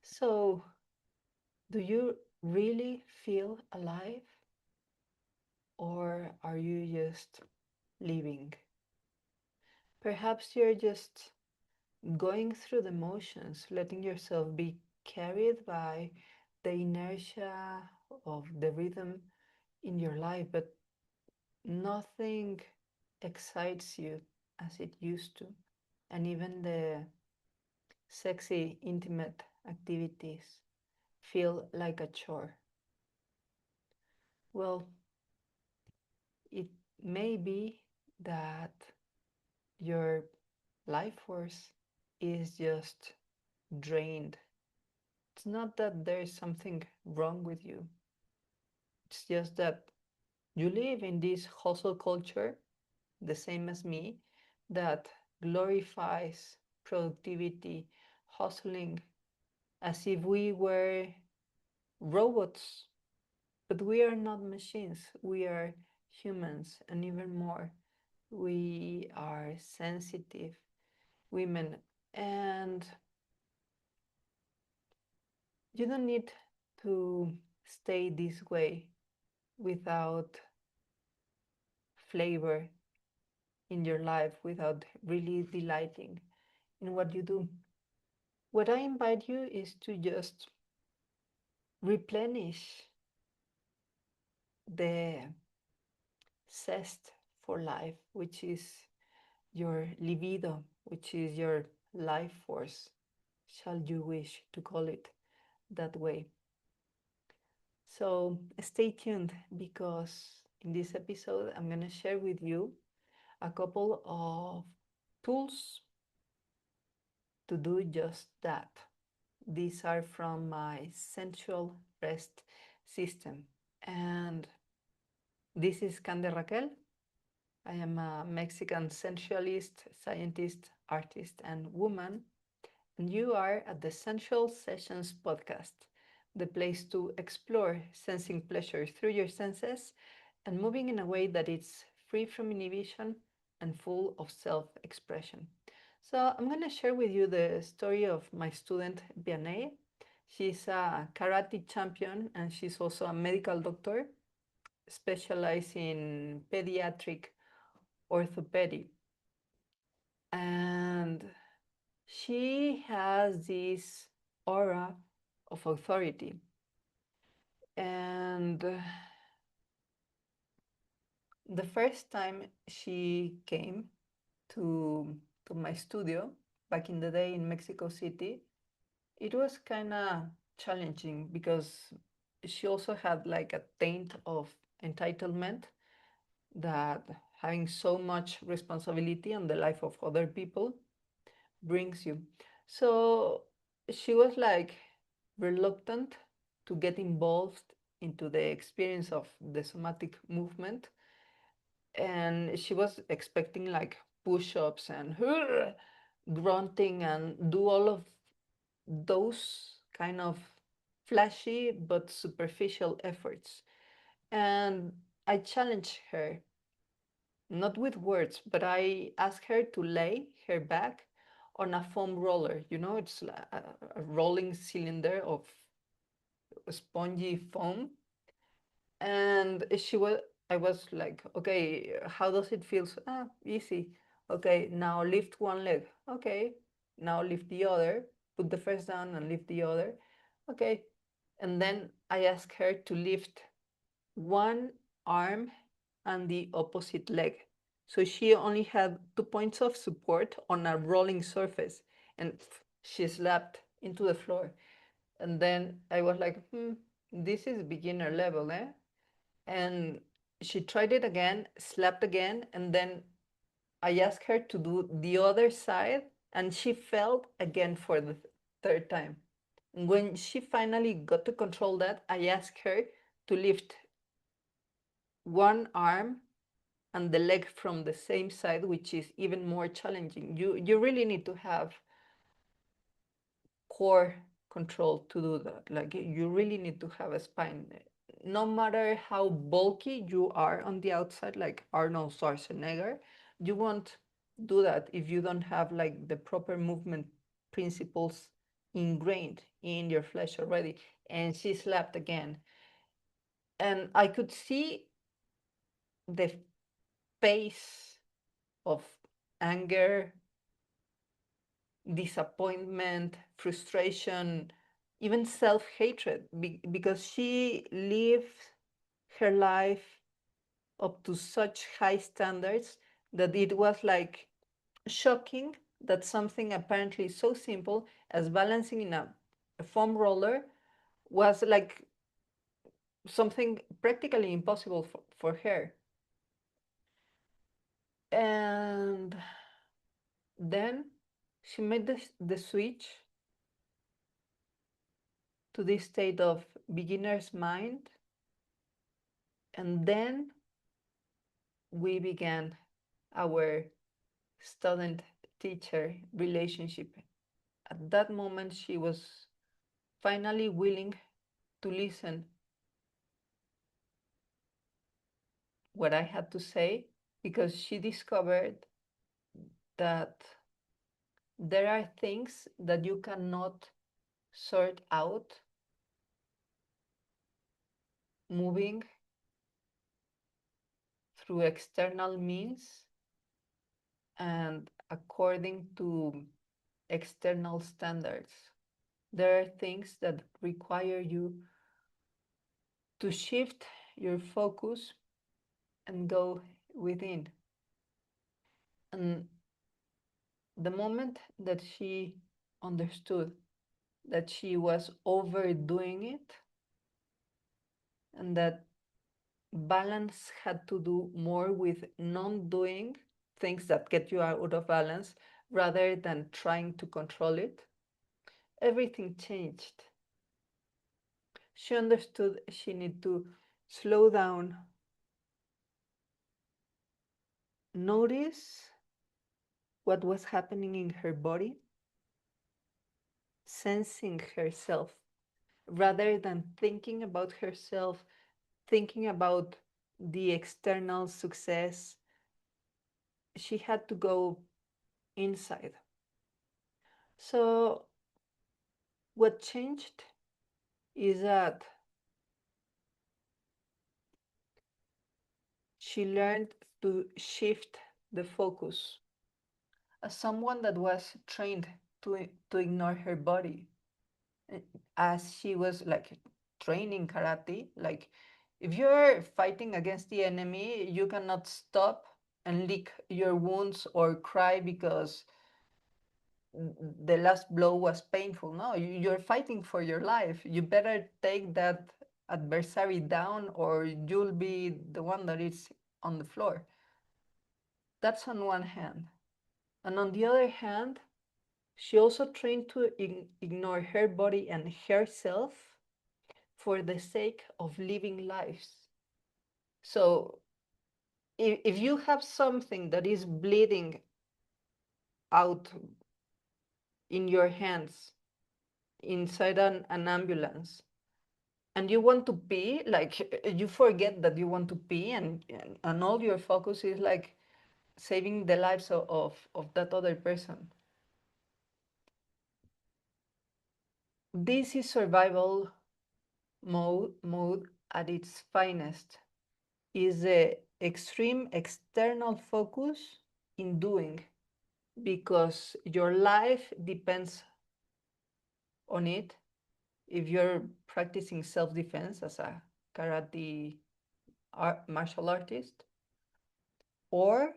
So, do you really feel alive or are you just living? Perhaps you're just going through the motions, letting yourself be carried by the inertia of the rhythm in your life, but nothing excites you as it used to. And even the sexy, intimate activities feel like a chore. Well, it may be that your life force is just drained. It's not that there is something wrong with you, it's just that you live in this hustle culture, the same as me, that glorifies productivity, hustling, as if we were robots. But we are not machines, we are humans, and even more, we are sensitive women. And you don't need to stay this way without flavor in your life, without really delighting in what you do. What I invite you is to just replenish the zest for life, which is your libido, which is your life force, shall you wish to call it that way. So stay tuned because in this episode, I'm going to share with you a couple of tools to do just that. These are from my Sensual Rest system. And this is Candia Raquel. I am a Mexican sensualist, scientist, artist, and woman. And you are at the Sensual Sessions Podcast, the place to explore sensing pleasure through your senses and moving in a way that it's free from inhibition and full of self expression. So, I'm going to share with you the story of my student Vianney. She's a karate champion and she's also a medical doctor specialized in pediatric orthopedic. And she has this aura of authority. And the first time she came to, to my studio back in the day in Mexico City, it was kind of challenging because she also had like a taint of entitlement that having so much responsibility on the life of other people brings you. So she was like reluctant to get involved into the experience of the somatic movement. And she was expecting like push-ups and grunting and do all of those kind of flashy but superficial efforts. And I challenged her, not with words, but I asked her to lay her back on a foam roller. You know, it's a rolling cylinder of spongy foam. And I was like, okay, how does it feel? Easy. Okay, now lift one leg. Okay, now lift the other. Put the first down and lift the other. Okay. And then I asked her to lift one arm and the opposite leg. So she only had 2 points of support on a rolling surface and she slapped into the floor. And then I was like, this is beginner level, eh? And she tried it again, slapped again, and then I asked her to do the other side, and she fell again for the third time. And when she finally got to control that, I asked her to lift one arm and the leg from the same side, which is even more challenging. You really need to have core control to do that. Like you really need to have a spine. No matter how bulky you are on the outside, like Arnold Schwarzenegger, you won't do that if you don't have like the proper movement principles ingrained in your flesh already. And she slapped again. And I could see the face of anger, disappointment, frustration, even self hatred, because she lived her life up to such high standards that it was like shocking that something apparently so simple as balancing in a foam roller was like something practically impossible for her. And then she made the switch to this state of beginner's mind. And then we began our student teacher relationship. At that moment, she was finally willing to listen what I had to say, because she discovered that there are things that you cannot sort out moving through external means and according to external standards. There are things that require you to shift your focus and go within. And the moment that she understood that she was overdoing it and that balance had to do more with non-doing things that get you out of balance rather than trying to control it, everything changed. She understood she needed to slow down, notice what was happening in her body, sensing herself rather than thinking about herself, thinking about the external success. She had to go inside. So, what changed is that she learned to shift the focus. As someone that was trained to ignore her body, as she was like training karate, like if you're fighting against the enemy, you cannot stop and lick your wounds or cry because the last blow was painful. No, you're fighting for your life. You better take that adversary down or you'll be the one that is on the floor. That's on one hand. And on the other hand, she also trained to ignore her body and herself for the sake of living lives. So if you have something that is bleeding out in your hands inside an ambulance and you want to pee, like you forget that you want to pee, and all your focus is like saving the lives of that other person. This is survival mode at its finest, is the extreme external focus in doing, because your life depends on it. If you're practicing self-defense as a karate martial artist, or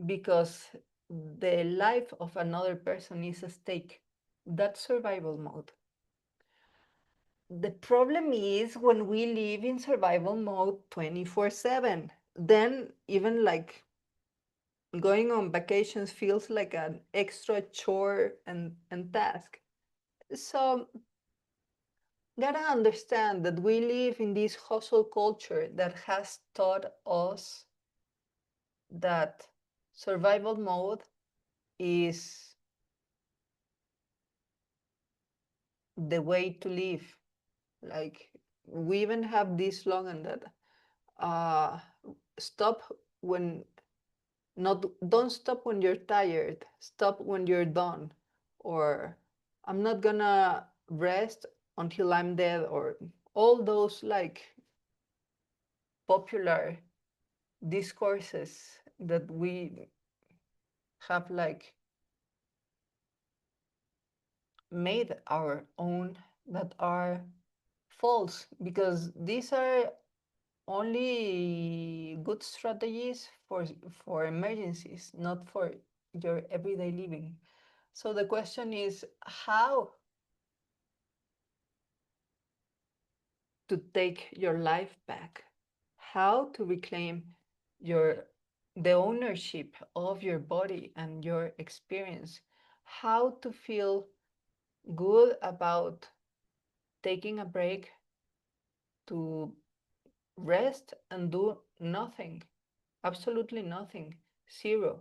because the life of another person is at stake, that's survival mode. The problem is when we live in survival mode 24/7, then even like going on vacations feels like an extra chore and task. So, gotta understand that we live in this hustle culture that has taught us that survival mode is the way to live. Like, we even have this slogan that uh, stop when not don't stop when you're tired, stop when you're done, or I'm not gonna rest until I'm dead, or all those like popular discourses that we have like made our own, that are false, because these are only good strategies for emergencies, not for your everyday living. So the question is how to take your life back, how to reclaim your the ownership of your body and your experience, how to feel good about taking a break to rest and do nothing, absolutely nothing, zero.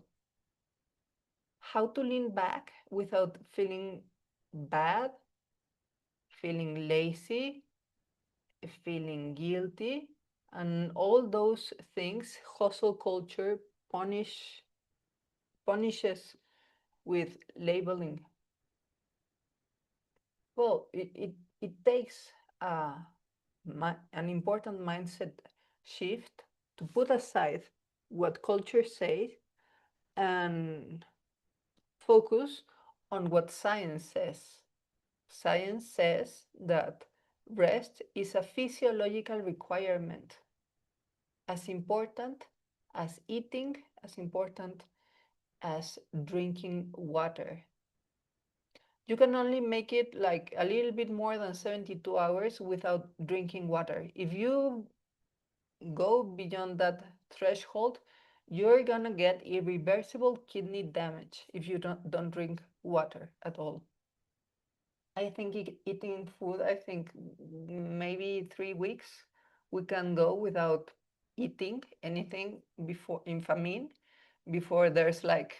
How to lean back without feeling bad, feeling lazy, feeling guilty, and all those things hustle culture punishes with labeling. Well, it takes a, an important mindset shift to put aside what culture says and focus on what science says. Science says that rest is a physiological requirement, as important as eating, as important as drinking water. You can only make it like a little bit more than 72 hours without drinking water. If you go beyond that threshold, you're gonna get irreversible kidney damage if you don't drink water at all. I think eating food, I think maybe 3 weeks we can go without eating anything before in famine, before there's like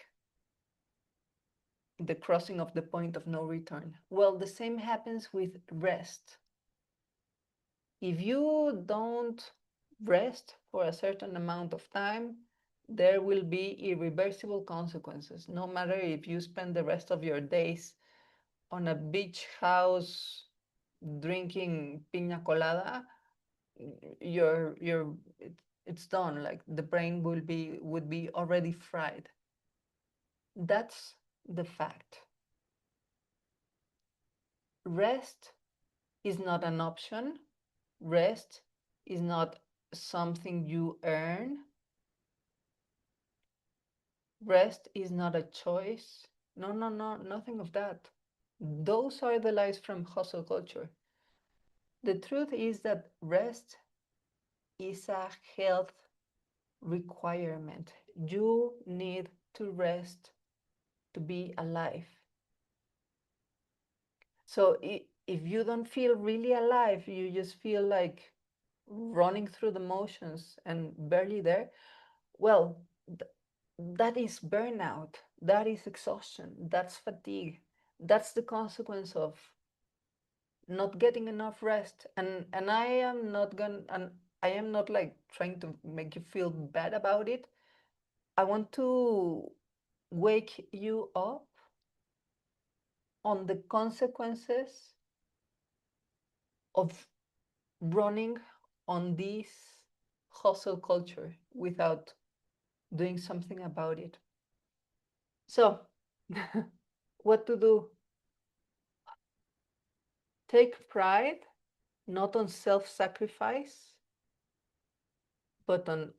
the crossing of the point of no return. Well, the same happens with rest. If you don't rest for a certain amount of time, there will be irreversible consequences. No matter if you spend the rest of your days on a beach house drinking piña colada, your it's done. Like the brain would be already fried. That's the fact. Rest is not an option. Rest is not something you earn. Rest is not a choice. No, no, no, nothing of that. Those are the lies from hustle culture. The truth is that rest is a health requirement. You need to rest to be alive. So if you don't feel really alive, you just feel like running through the motions and barely there, well, that is burnout, that is exhaustion, that's fatigue, that's the consequence of not getting enough rest. And I am not like trying to make you feel bad about it. I want to wake you up on the consequences of running on this hustle culture without doing something about it. So, what to do? Take pride not on self sacrifice, but on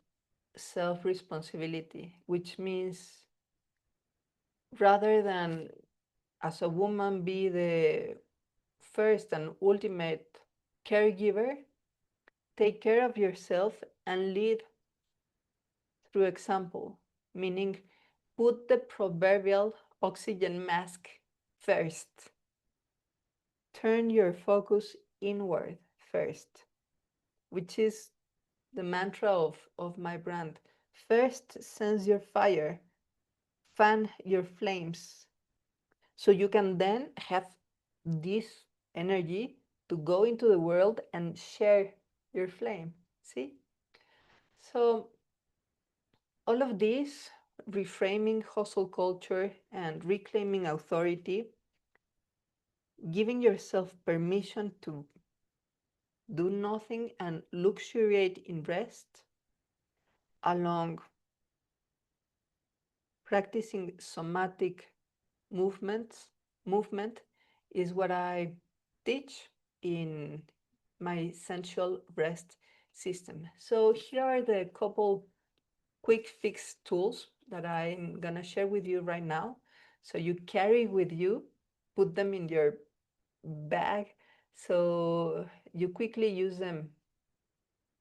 self responsibility, which means rather than as a woman be the first and ultimate caregiver, take care of yourself and lead through example, meaning put the proverbial oxygen mask first. Turn your focus inward first, which is the mantra of my brand. First, sense your fire, fan your flames, so you can then have this energy to go into the world and share your flame. See? So, all of this, reframing hustle culture and reclaiming authority, giving yourself permission to do nothing and luxuriate in rest, along practicing somatic movements movement is what I teach in my Sensual Rest system. So here are the couple quick fix tools that I'm gonna share with you right now. So you carry with you, put them in your bag, so you quickly use them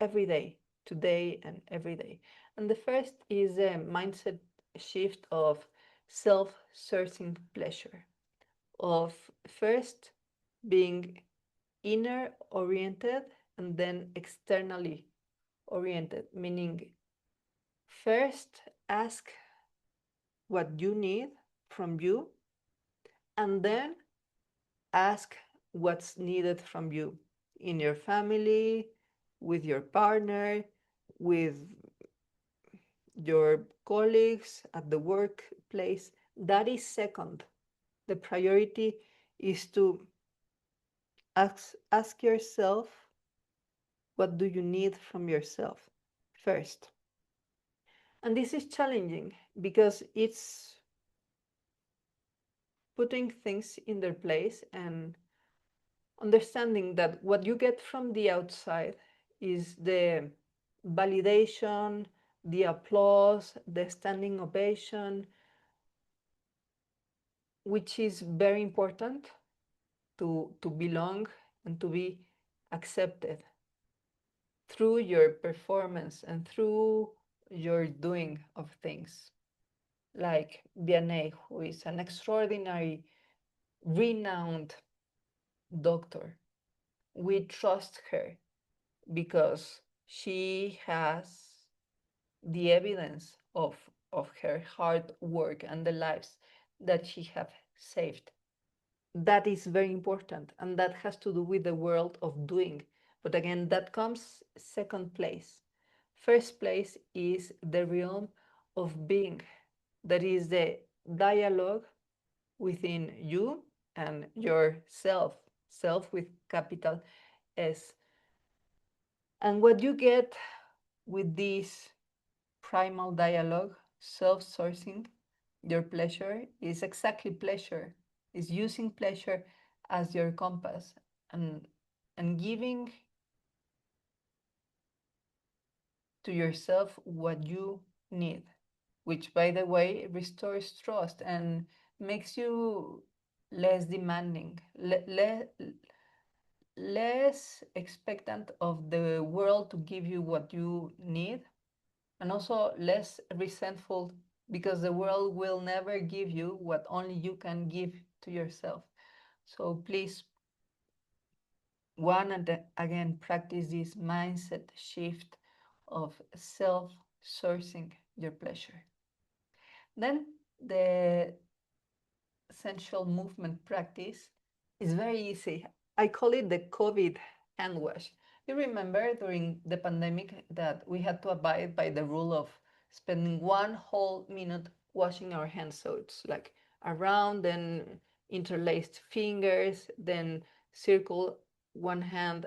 every day, today and every day. And the first is a mindset shift of self-sourcing pleasure, of first being inner oriented and then externally oriented, meaning first ask what you need from you and then ask what's needed from you in your family, with your partner, with your colleagues at the workplace. That is second. The priority is to ask yourself, what do you need from yourself first? And this is challenging because it's putting things in their place and understanding that what you get from the outside is the validation, the applause, the standing ovation, which is very important to belong and to be accepted through your performance and through your doing of things. Like Vianney, who is an extraordinary, renowned doctor. We trust her because she has the evidence of her hard work and the lives that she have saved. That is very important, and that has to do with the world of doing. But again, that comes second place. First place is the realm of being. That is the dialogue within you and yourself, self with capital S. And what you get with this primal dialogue, self sourcing your pleasure, is exactly pleasure, is using pleasure as your compass and, and giving to yourself what you need, which, by the way, restores trust and makes you less demanding, less expectant of the world to give you what you need, and also less resentful because the world will never give you what only you can give to yourself. So please, one and again, practice this mindset shift of self sourcing your pleasure. Then the sensual movement practice is very easy. I call it the COVID hand wash. You remember during the pandemic that we had to abide by the rule of spending one whole minute washing our hands. So it's like around, then interlaced fingers, then circle one hand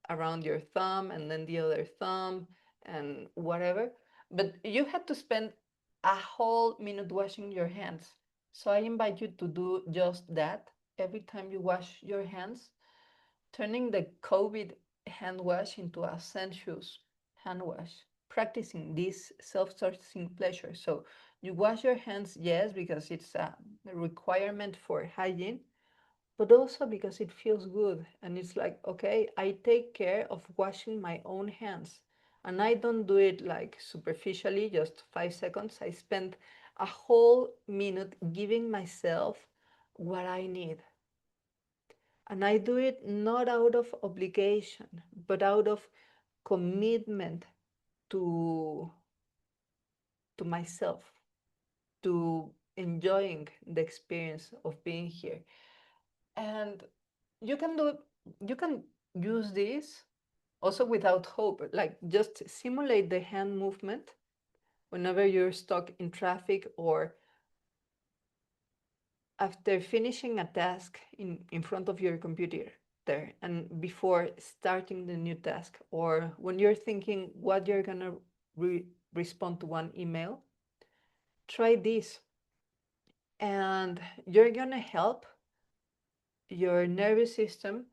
around your thumb and then the other thumb and whatever. But you had to spend a whole minute washing your hands. So I invite you to do just that every time you wash your hands, turning the COVID hand wash into a sensuous hand wash, practicing this self-sourcing pleasure. So you wash your hands, yes, because it's a requirement for hygiene, but also because it feels good. And it's like, okay, I take care of washing my own hands. And I don't do it like superficially, just 5 seconds. I spend a whole minute giving myself what I need. And I do it not out of obligation, but out of commitment to, to myself, to enjoying the experience of being here. And you can do you can use this also without hope, like just simulate the hand movement whenever you're stuck in traffic or after finishing a task in front of your computer there and before starting the new task, or when you're thinking what you're going to respond to one email, try this. And you're going to help your nervous system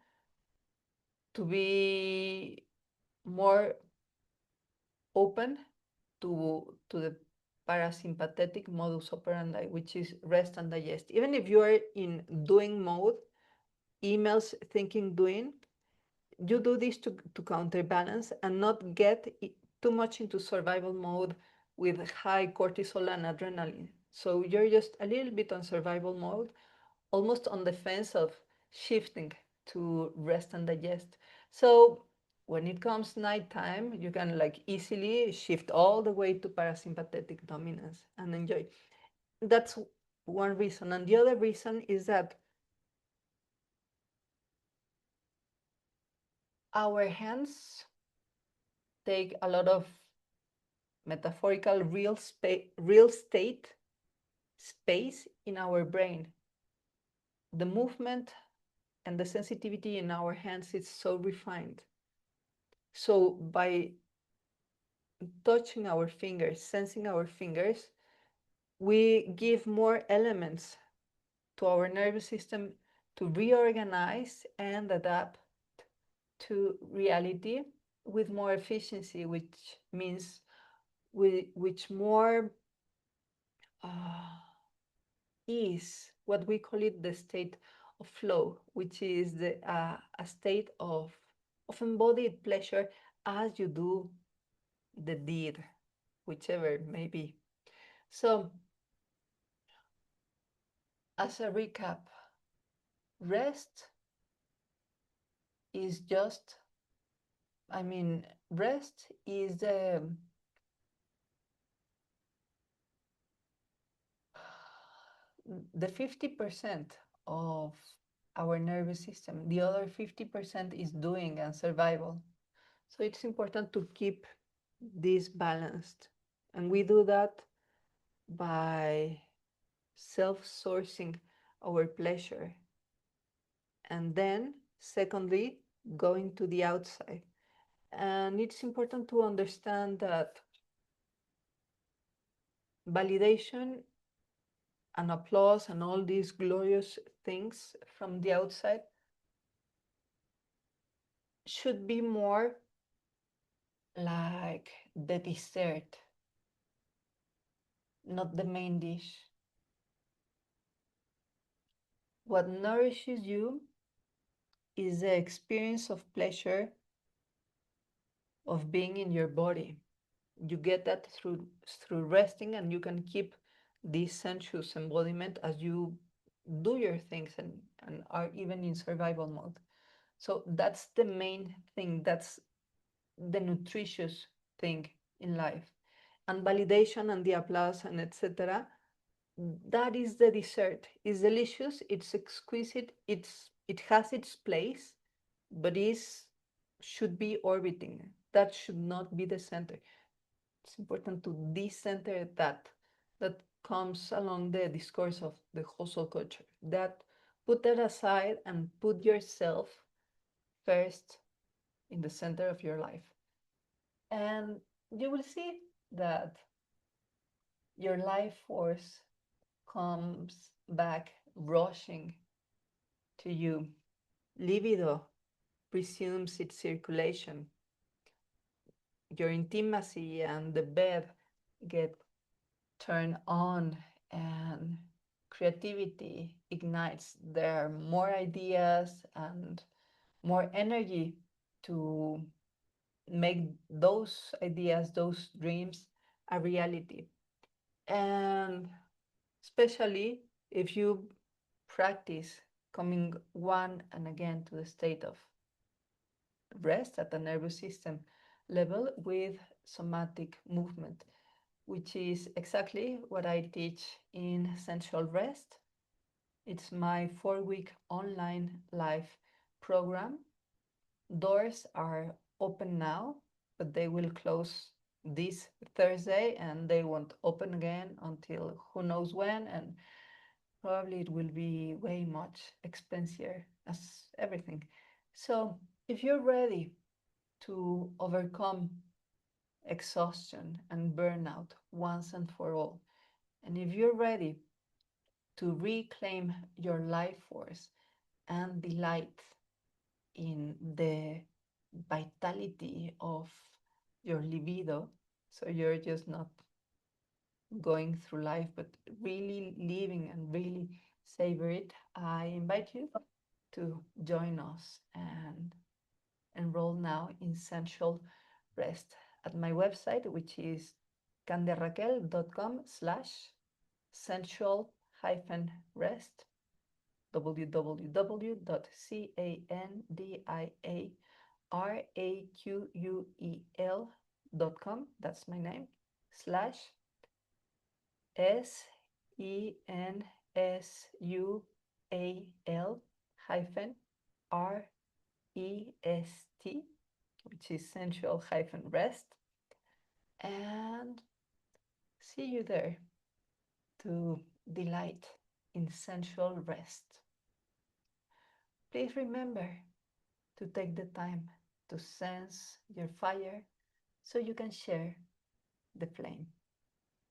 to be more open to the parasympathetic modus operandi, which is rest and digest. Even if you are in doing mode, emails, thinking, doing, you do this to counterbalance and not get too much into survival mode with high cortisol and adrenaline. So you're just a little bit on survival mode, almost on the fence of shifting to rest and digest. So when it comes nighttime, you can like easily shift all the way to parasympathetic dominance and enjoy. That's one reason. And the other reason is that our hands take a lot of metaphorical real estate space in our brain. The movement and the sensitivity in our hands is so refined. So by touching our fingers, sensing our fingers, we give more elements to our nervous system to reorganize and adapt to reality with more efficiency, which means which more is what we call it the state of flow, which is a state of embodied pleasure as you do the deed, whichever it may be. So, as a recap, rest is just, rest is the 50% of our nervous system. The other 50% is doing and survival. So it's important to keep this balanced. And we do that by self sourcing our pleasure. And then, secondly, going to the outside. And it's important to understand that validation and applause and all these glorious things from the outside should be more like the dessert, not the main dish. What nourishes you is the experience of pleasure of being in your body. You get that through resting, and you can keep this sensuous embodiment as you do your things and are even in survival mode. So that's the main thing. That's the nutritious thing in life. And validation and the applause and etc. That is the dessert. It's delicious. It's exquisite. It has its place, but is should be orbiting. That should not be the center. It's important to decenter that comes along the discourse of the hustle culture. That put that aside and put yourself first in the center of your life. And you will see that your life force comes back rushing to you. Libido resumes its circulation. Your intimacy and the bed get turned on, and creativity ignites. There are more ideas and more energy to make those ideas, those dreams, a reality. And especially if you practice coming one and again to the state of rest at the nervous system level with somatic movement, which is exactly what I teach in Sensual Rest. It's my 4-week online live program. Doors are open now, but they will close this Thursday and they won't open again until who knows when. And probably it will be way much expensive as everything. So if you're ready to overcome exhaustion and burnout once and for all, and if you're ready to reclaim your life force and delight in the vitality of your libido, so you're just not going through life, but really living and really savor it, I invite you to join us and enroll now in Sensual Rest at my website, which is candiaraquel.com/sensual rest, www.candiaraquel.com, that's my name, slash sensual hyphen rest, which is sensual hyphen rest, and see you there to delight in sensual rest. Please remember to take the time to sense your fire so you can share the flame.